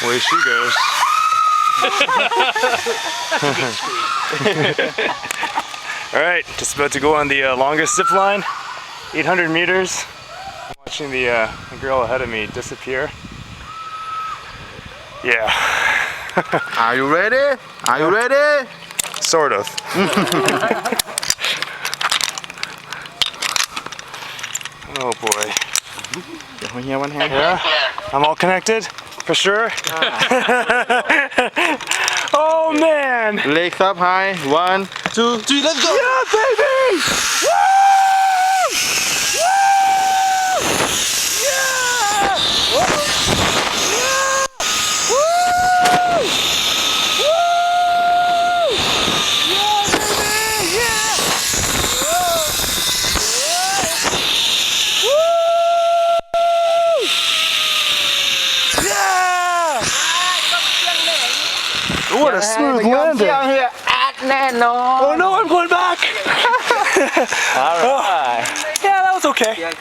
Away she goes. Alright, just about to go on the longest zip line, 800 meters. I'm watching the girl ahead of me disappear. Yeah. Are you ready? Are you ready? Sort of. Oh boy. Yeah, I'm all connected, for sure. Oh man! Legs up high. 1, 2, 3, let's go! Yeah, baby! Woo! Woo! Yeah! Woo! Yeah! Woo! Woo! Yeah, baby! Yeah! Yeah! What a smooth landing! Oh no, I'm going back! Alright. Yeah, that was okay.